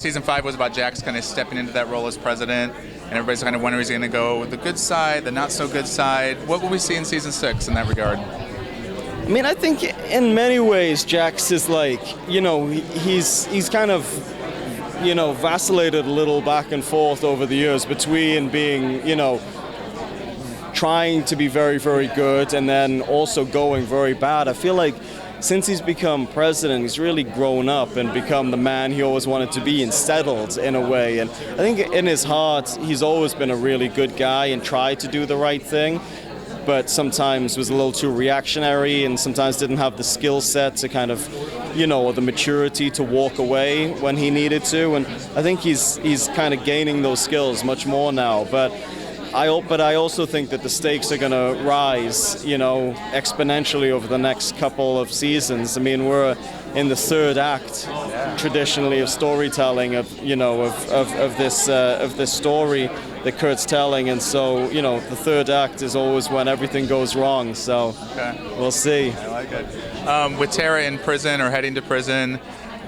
Season 5 was about Jax kind of stepping into that role as president, and everybody's kind of wondering, is he going to go the good side, the not so good side? What will we see in Season 6 in that regard? I mean, I think in many ways Jax is like, he's kind of, vacillated a little back and forth over the years between being, trying to be very, very good and then also going very bad. I feel like since he's become president, he's really grown up and become the man he always wanted to be and settled in a way. And I think in his heart, he's always been a really good guy and tried to do the right thing, but sometimes was a little too reactionary and sometimes didn't have the skill set to kind of, or the maturity to walk away when he needed to. And I think he's kind of gaining those skills much more now. But I also think that the stakes are going to rise, exponentially over the next couple of seasons. I mean, we're in the third act, traditionally, of storytelling of this story that Kurt's telling, and so the third act is always when everything goes wrong. So We'll see. I like it. With Tara in prison or heading to prison,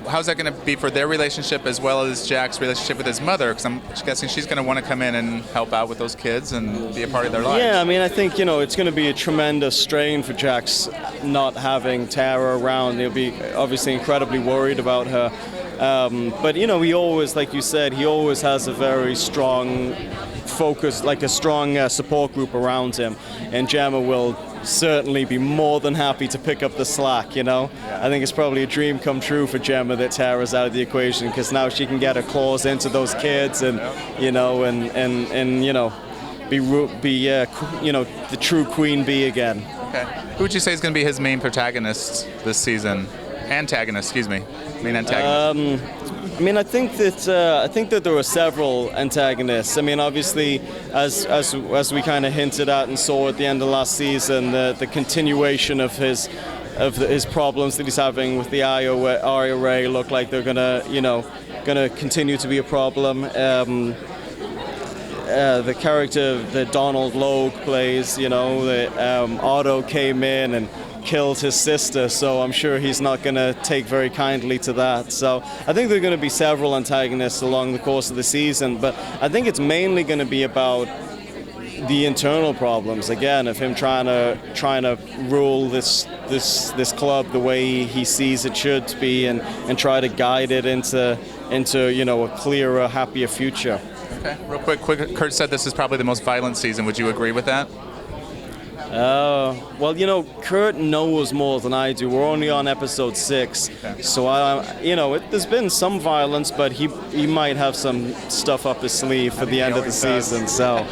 how's that going to be for their relationship as well as Jack's relationship with his mother? Because I'm guessing she's going to want to come in and help out with those kids and be a part of their lives. Yeah, I mean, I think, it's going to be a tremendous strain for Jax not having Tara around. He'll be obviously incredibly worried about her. But, he always, like you said, he always has a very strong focus, like a strong support group around him. And Gemma will certainly be more than happy to pick up the slack, I think it's probably a dream come true for Gemma that Tara's out of the equation, because now she can get her claws into those kids and, be the true queen bee again. Okay. Who would you say is going to be his main protagonist this season? Antagonist, excuse me. Main antagonist. I think that there were several antagonists. I mean, obviously, as we kind of hinted at and saw at the end of last season, the continuation of his problems that he's having with the IRA look like they're gonna continue to be a problem. The character that Donald Logue plays, Otto came in and killed his sister, so I'm sure he's not going to take very kindly to that. So I think there are going to be several antagonists along the course of the season, but I think it's mainly going to be about the internal problems again of him trying to rule this club the way he sees it should be and try to guide it into a clearer, happier future. Okay, real quick. Kurt said this is probably the most violent season. Would you agree with that? Well, Kurt knows more than I do. We're only on episode 6, so there's been some violence, but he might have some stuff up his sleeve for the end of the season. So.